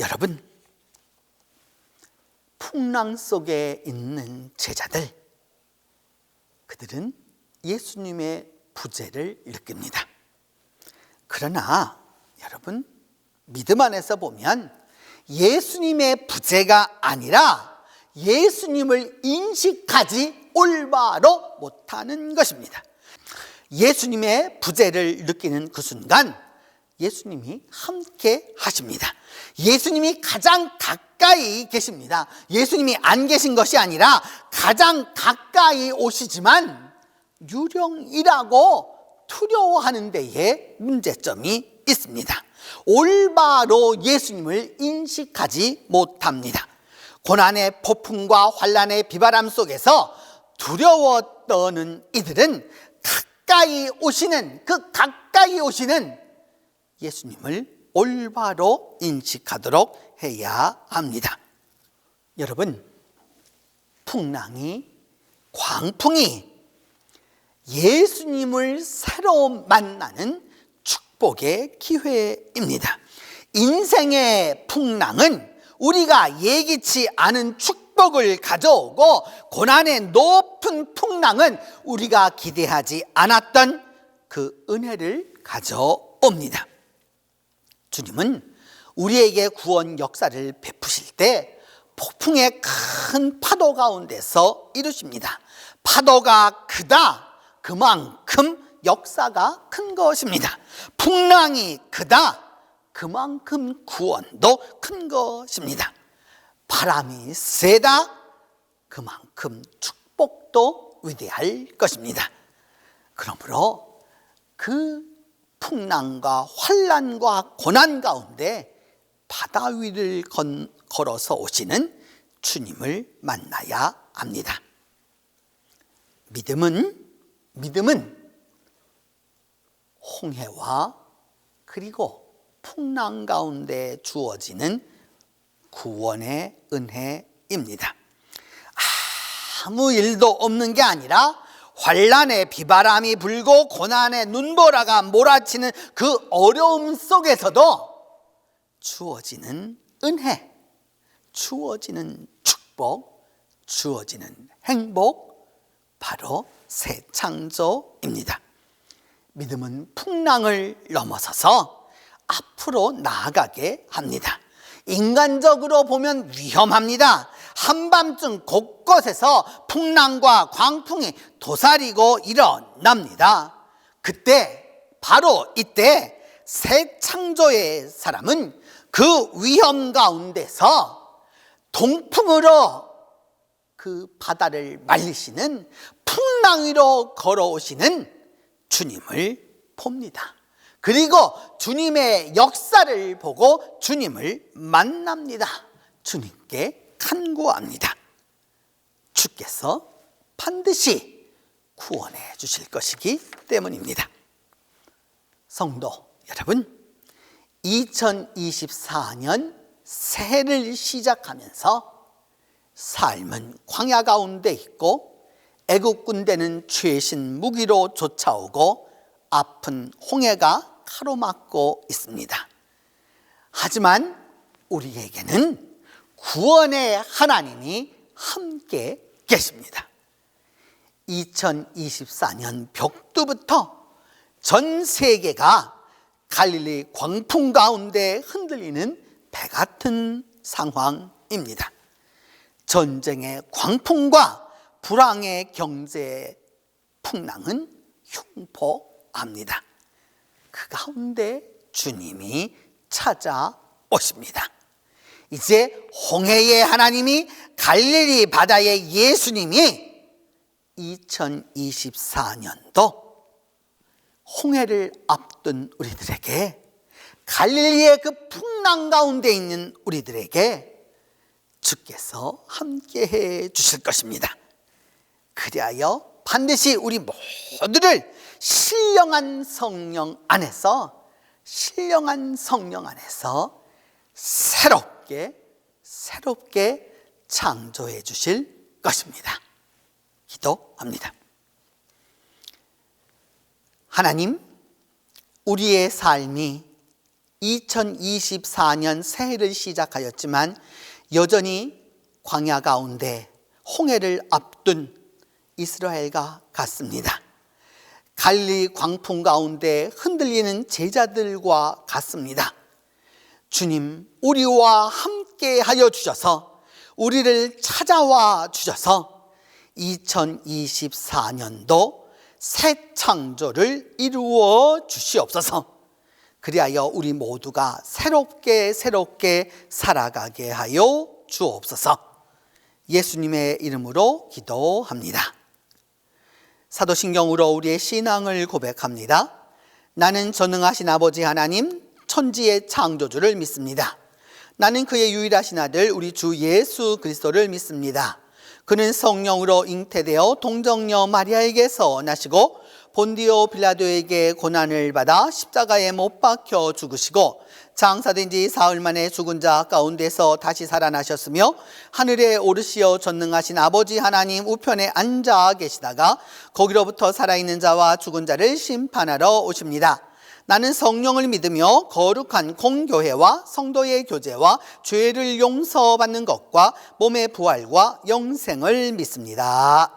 여러분, 풍랑 속에 있는 제자들, 그들은 예수님의 부재를 느낍니다. 그러나 여러분, 믿음 안에서 보면 예수님의 부재가 아니라 예수님을 인식하지 올바로 못하는 것입니다. 예수님의 부재를 느끼는 그 순간 예수님이 함께 하십니다. 예수님이 가장 가까이 계십니다. 예수님이 안 계신 것이 아니라 가장 가까이 오시지만 유령이라고 두려워하는 데에 문제점이 있습니다. 올바로 예수님을 인식하지 못합니다. 고난의 폭풍과 환난의 비바람 속에서 두려워 떠는 이들은 가까이 오시는 예수님을 올바로 인식하도록 해야 합니다. 여러분, 광풍이 예수님을 새로 만나는 축복의 기회입니다. 인생의 풍랑은 우리가 예기치 않은 축복을 가져오고, 고난의 높은 풍랑은 우리가 기대하지 않았던 그 은혜를 가져옵니다. 주님은 우리에게 구원 역사를 베푸실 때 폭풍의 큰 파도 가운데서 이루십니다. 파도가 크다, 그만큼 역사가 큰 것입니다. 풍랑이 크다, 그만큼 구원도 큰 것입니다. 바람이 세다, 그만큼 축복도 위대할 것입니다. 그러므로 그 풍랑과 환난과 고난 가운데 바다 위를 걸어서 오시는 주님을 만나야 합니다. 믿음은 홍해와 그리고 풍랑 가운데 주어지는 구원의 은혜입니다. 아무 일도 없는 게 아니라 환난의 비바람이 불고 고난의 눈보라가 몰아치는 그 어려움 속에서도 주어지는 은혜, 주어지는 축복, 주어지는 행복, 바로 새 창조입니다. 믿음은 풍랑을 넘어서서 앞으로 나아가게 합니다. 인간적으로 보면 위험합니다. 한밤중 곳곳에서 풍랑과 광풍이 도사리고 일어납니다. 바로 이때 새 창조의 사람은 그 위험 가운데서 동풍으로 그 바다를 말리시는 풍랑 위로 걸어오시는 주님을 봅니다. 그리고 주님의 역사를 보고 주님을 만납니다. 주님께 간구합니다. 주께서 반드시 구원해 주실 것이기 때문입니다. 성도 여러분, 2024년 새해를 시작하면서 삶은 광야 가운데 있고 애국 군대는 최신 무기로 쫓아오고 아픈 홍해가 가로막고 있습니다. 하지만 우리에게는 구원의 하나님이 함께 계십니다. 2024년 벽두부터 전 세계가 갈릴리 광풍 가운데 흔들리는 배 같은 상황입니다. 전쟁의 광풍과 불황의 경제 풍랑은 흉포합니다. 그 가운데 주님이 찾아오십니다. 이제 홍해의 하나님이 갈릴리 바다의 예수님이 2024년도 홍해를 앞둔 우리들에게, 갈릴리의 그 풍랑 가운데 있는 우리들에게 주께서 함께해 주실 것입니다. 그리하여 반드시 우리 모두를 신령한 성령 안에서 새롭게 창조해 주실 것입니다. 기도합니다. 하나님, 우리의 삶이 2024년 새해를 시작하였지만 여전히 광야 가운데 홍해를 앞둔 이스라엘과 같습니다. 갈릴리 광풍 가운데 흔들리는 제자들과 같습니다. 주님, 우리와 함께 하여 주셔서, 우리를 찾아와 주셔서 2024년도 새 창조를 이루어 주시옵소서. 그리하여 우리 모두가 새롭게 살아가게 하여 주옵소서. 예수님의 이름으로 기도합니다. 사도신경으로 우리의 신앙을 고백합니다. 나는 전능하신 아버지 하나님, 천지의 창조주를 믿습니다. 나는 그의 유일하신 아들 우리 주 예수 그리스도를 믿습니다. 그는 성령으로 잉태되어 동정녀 마리아에게서 나시고 본디오 빌라도에게 고난을 받아 십자가에 못 박혀 죽으시고 장사된 지 사흘 만에 죽은 자 가운데서 다시 살아나셨으며 하늘에 오르시어 전능하신 아버지 하나님 우편에 앉아 계시다가 거기로부터 살아있는 자와 죽은 자를 심판하러 오십니다. 나는 성령을 믿으며 거룩한 공교회와 성도의 교제와 죄를 용서받는 것과 몸의 부활과 영생을 믿습니다.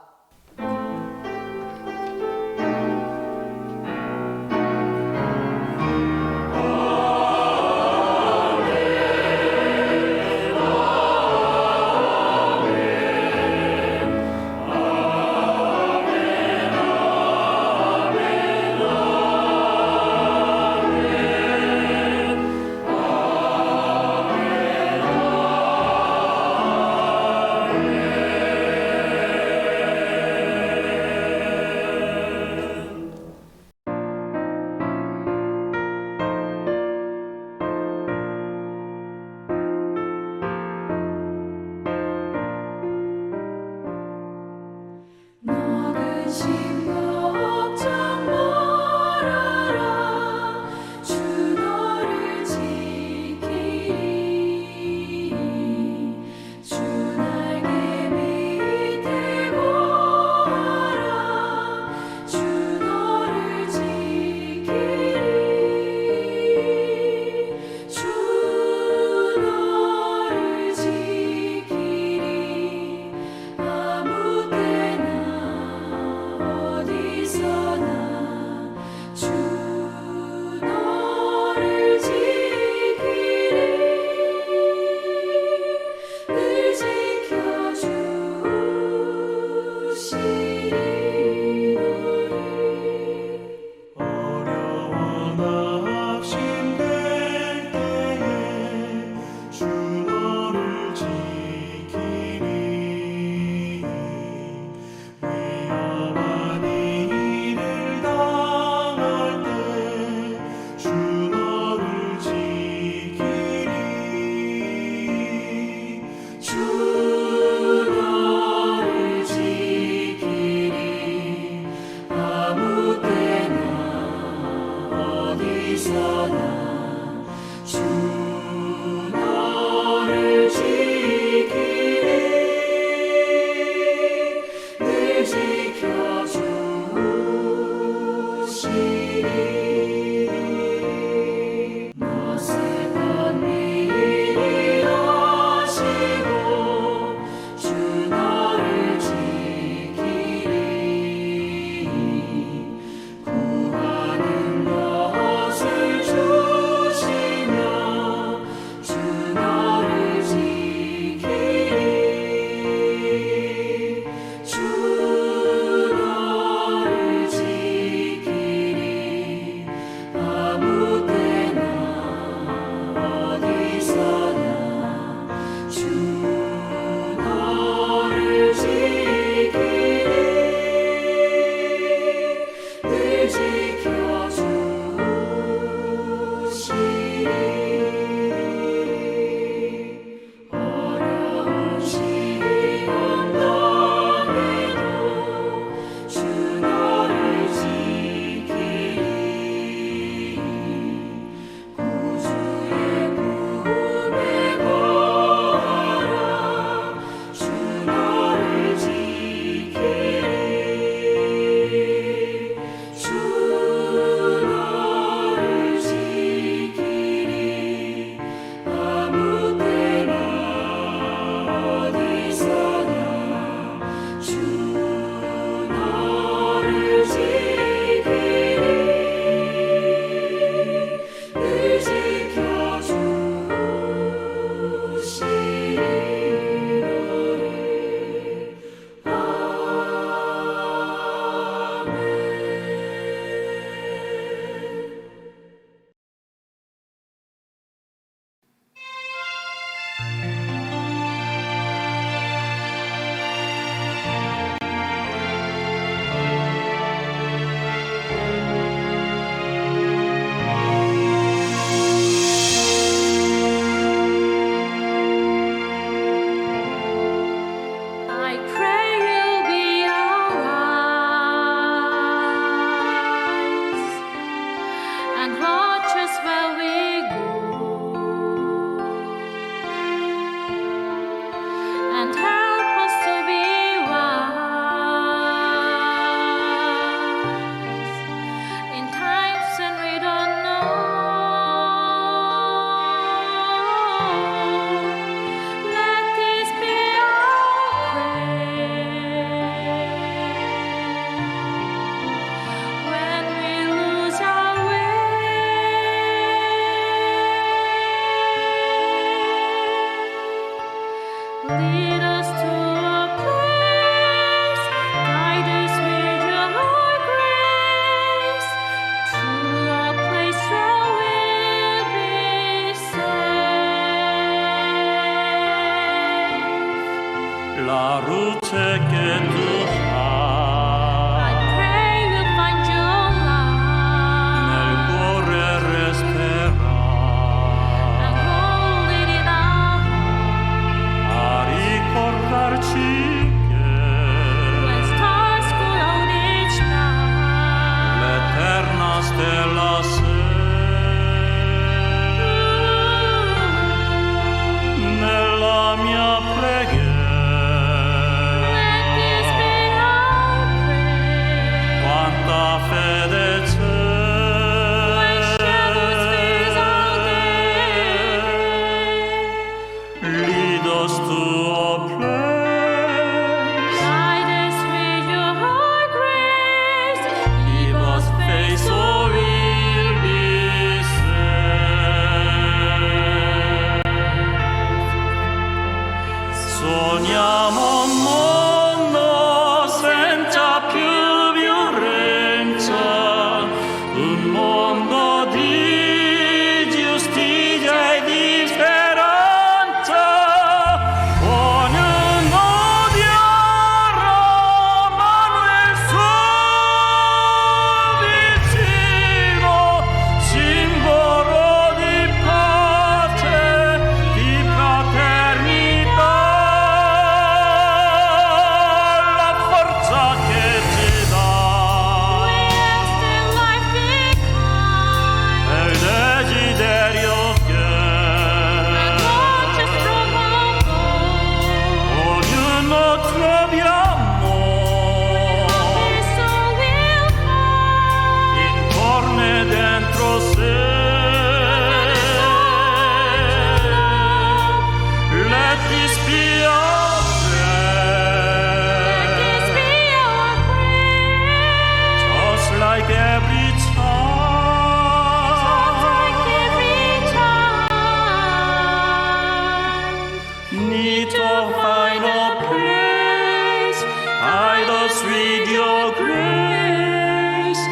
us with your grace.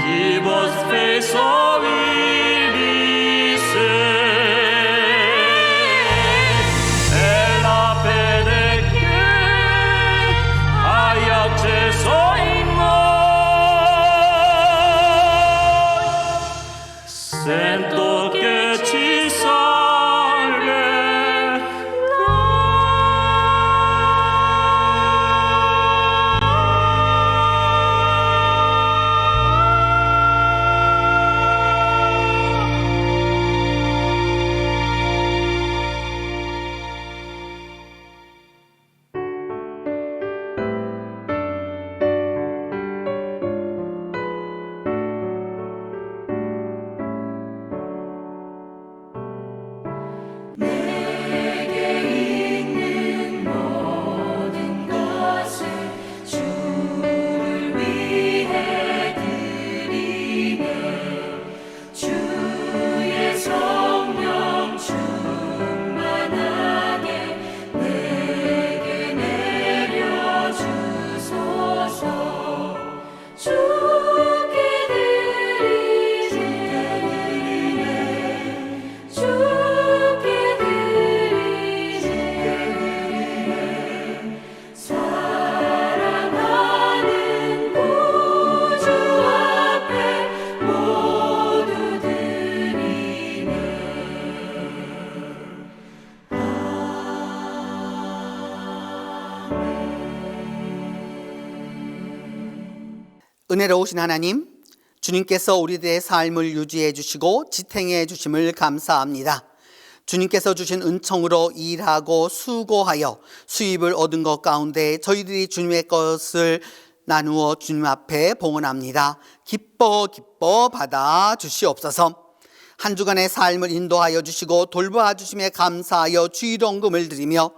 Give us faith so we'll be saved. Ella benedicte, 하얗게 서있노. Sento che ci 은혜로우신 하나님, 주님께서 우리들의 삶을 유지해 주시고 지탱해 주심을 감사합니다. 주님께서 주신 은총으로 일하고 수고하여 수입을 얻은 것 가운데 저희들이 주님의 것을 나누어 주님 앞에 봉헌합니다. 기뻐 받아 주시옵소서. 한 주간의 삶을 인도하여 주시고 돌봐 주심에 감사하여 주일원금을 드리며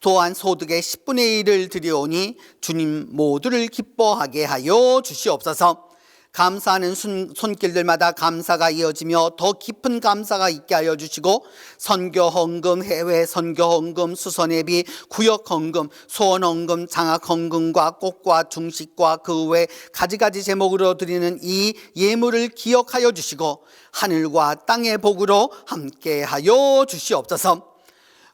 또한 소득의 10분의 1을 드리오니 주님 모두를 기뻐하게 하여 주시옵소서. 감사하는 손길들마다 감사가 이어지며 더 깊은 감사가 있게 하여 주시고 선교헌금, 해외 선교헌금, 수선예비, 구역헌금, 소원헌금, 장학헌금과 꽃과 중식과 그 외 가지가지 제목으로 드리는 이 예물을 기억하여 주시고 하늘과 땅의 복으로 함께하여 주시옵소서.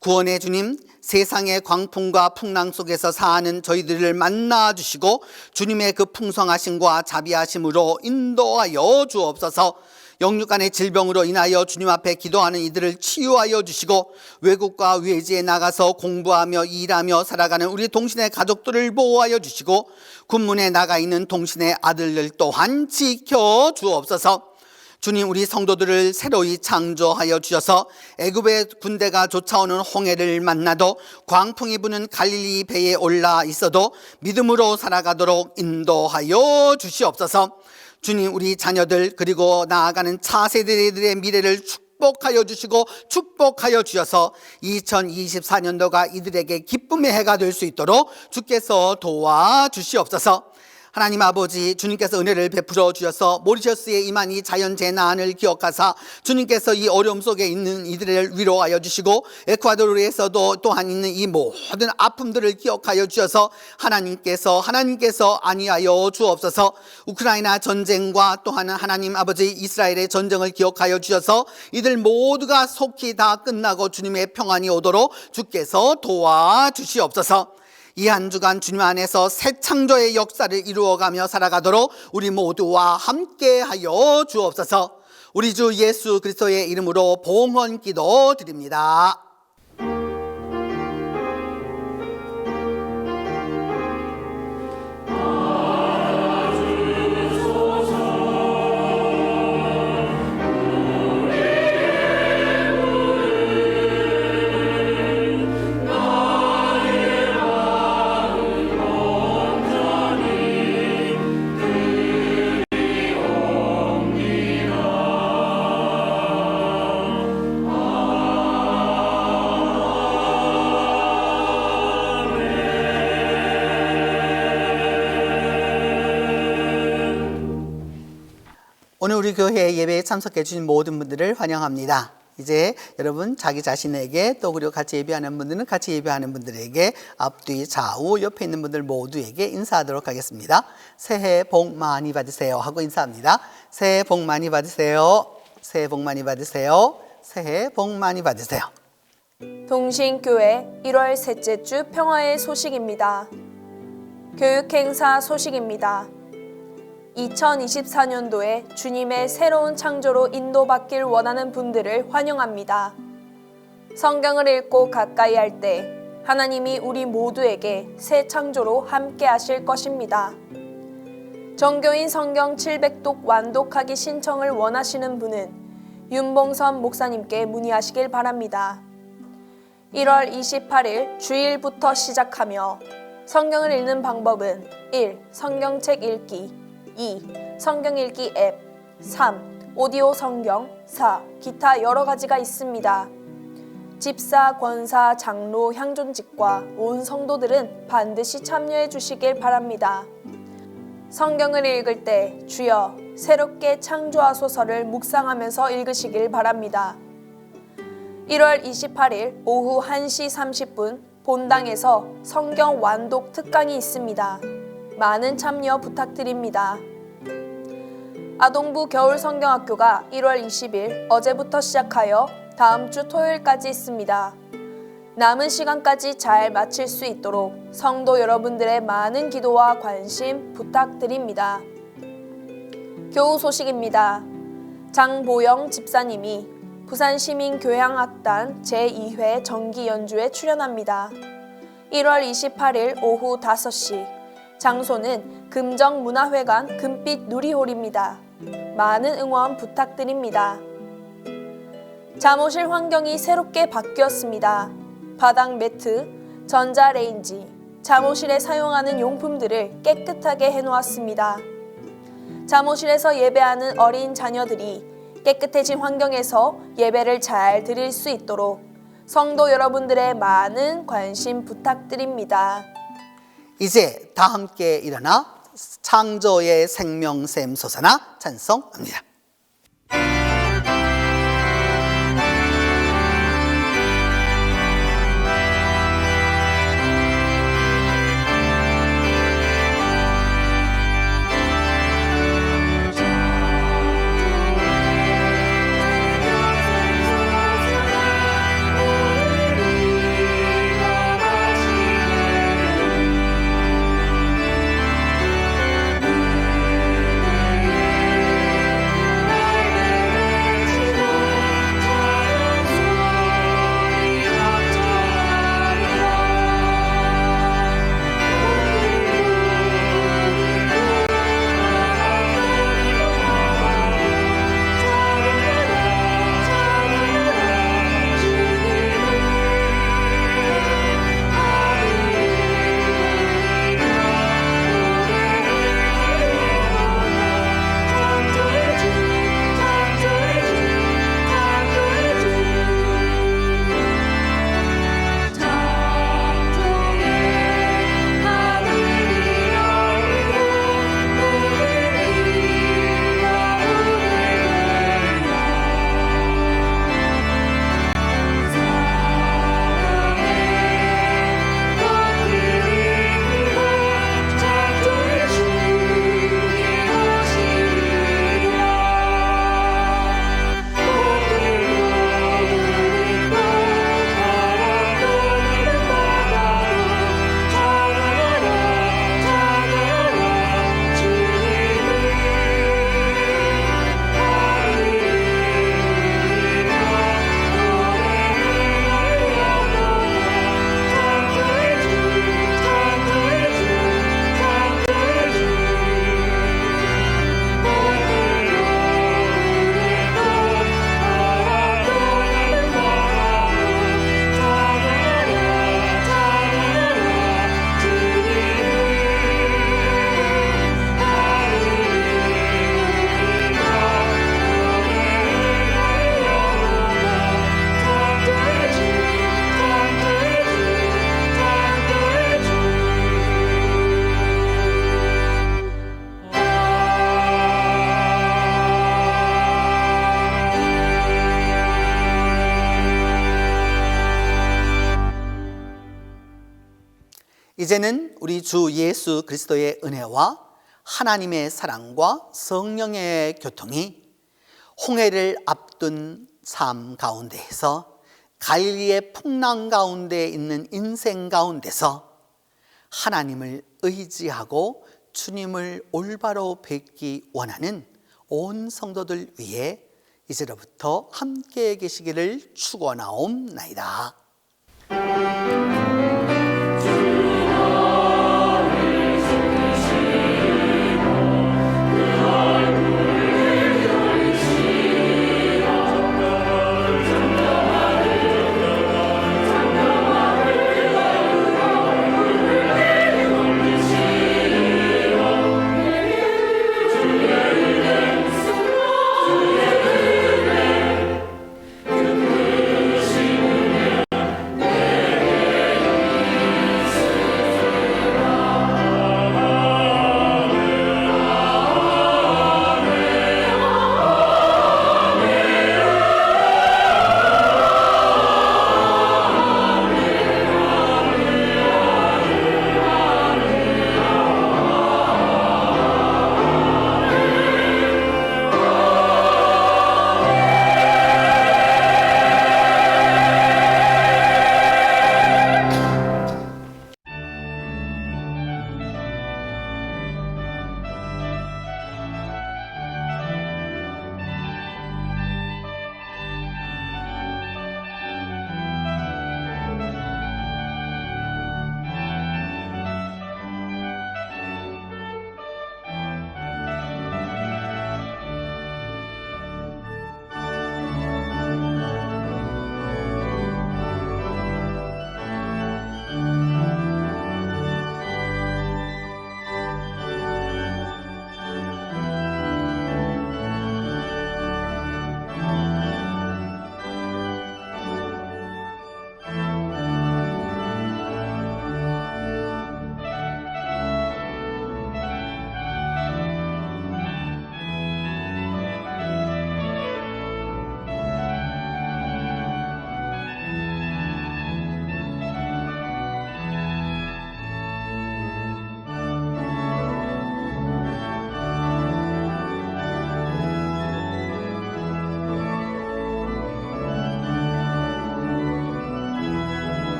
구원의 주님, 세상의 광풍과 풍랑 속에서 사는 저희들을 만나 주시고 주님의 그 풍성하심과 자비하심으로 인도하여 주옵소서. 영육간의 질병으로 인하여 주님 앞에 기도하는 이들을 치유하여 주시고 외국과 외지에 나가서 공부하며 일하며 살아가는 우리 동신의 가족들을 보호하여 주시고 군문에 나가 있는 동신의 아들들 또한 지켜 주옵소서. 주님, 우리 성도들을 새로이 창조하여 주셔서 애굽의 군대가 쫓아오는 홍해를 만나도 광풍이 부는 갈릴리 배에 올라 있어도 믿음으로 살아가도록 인도하여 주시옵소서. 주님, 우리 자녀들 그리고 나아가는 차세대들의 미래를 축복하여 주시고 축복하여 주셔서 2024년도가 이들에게 기쁨의 해가 될 수 있도록 주께서 도와주시옵소서. 하나님 아버지, 주님께서 은혜를 베풀어 주셔서 모리셔스에 임한 이 자연재난을 기억하사 주님께서 이 어려움 속에 있는 이들을 위로하여 주시고 에콰도르에서도 또한 있는 이 모든 아픔들을 기억하여 주셔서 하나님께서 아니하여 주옵소서. 우크라이나 전쟁과 또한 하나님 아버지 이스라엘의 전쟁을 기억하여 주셔서 이들 모두가 속히 다 끝나고 주님의 평안이 오도록 주께서 도와주시옵소서. 이 한 주간 주님 안에서 새 창조의 역사를 이루어가며 살아가도록 우리 모두와 함께하여 주옵소서. 우리 주 예수 그리스도의 이름으로 봉헌 기도 드립니다. 오늘 우리 교회 예배에 참석해 주신 모든 분들을 환영합니다. 이제 여러분 자기 자신에게 또 그리고 같이 예배하는 분들은 같이 예배하는 분들에게 앞뒤 좌우 옆에 있는 분들 모두에게 인사하도록 하겠습니다. 새해 복 많이 받으세요 하고 인사합니다. 새해 복 많이 받으세요. 새해 복 많이 받으세요. 새해 복 많이 받으세요. 동신교회 1월 셋째 주 평화의 소식입니다. 교육행사 소식입니다. 2024년도에 주님의 새로운 창조로 인도받길 원하는 분들을 환영합니다. 성경을 읽고 가까이 할 때 하나님이 우리 모두에게 새 창조로 함께 하실 것입니다. 정교인 성경 700독 완독하기 신청을 원하시는 분은 윤봉선 목사님께 문의하시길 바랍니다. 1월 28일 주일부터 시작하며 성경을 읽는 방법은 1. 성경책 읽기 2. 성경 읽기 앱 3. 오디오 성경 4. 기타 여러 가지가 있습니다. 집사, 권사, 장로, 향존직과 온 성도들은 반드시 참여해 주시길 바랍니다. 성경을 읽을 때 주여 새롭게 창조하소서를 묵상하면서 읽으시길 바랍니다. 1월 28일 오후 1시 30분 본당에서 성경 완독 특강이 있습니다. 많은 참여 부탁드립니다. 아동부 겨울성경학교가 1월 20일 어제부터 시작하여 다음 주 토요일까지 있습니다. 남은 시간까지 잘 마칠 수 있도록 성도 여러분들의 많은 기도와 관심 부탁드립니다. 교우 소식입니다. 장보영 집사님이 부산시민교향악단 제2회 정기연주에 출연합니다. 1월 28일 오후 5시 장소는 금정문화회관 금빛 누리홀입니다. 많은 응원 부탁드립니다. 잠오실 환경이 새롭게 바뀌었습니다. 바닥 매트, 전자레인지, 잠오실에 사용하는 용품들을 깨끗하게 해놓았습니다. 잠오실에서 예배하는 어린 자녀들이 깨끗해진 환경에서 예배를 잘 드릴 수 있도록 성도 여러분들의 많은 관심 부탁드립니다. 이제 다 함께 일어나 창조의 생명샘 솟아나 찬송합니다. 이제는 우리 주 예수 그리스도의 은혜와 하나님의 사랑과 성령의 교통이 홍해를 앞둔 삶 가운데에서 갈릴리의 풍랑 가운데 있는 인생 가운데서 하나님을 의지하고 주님을 올바로 뵙기 원하는 온 성도들 위해 이제로부터 함께 계시기를 축원하옵나이다.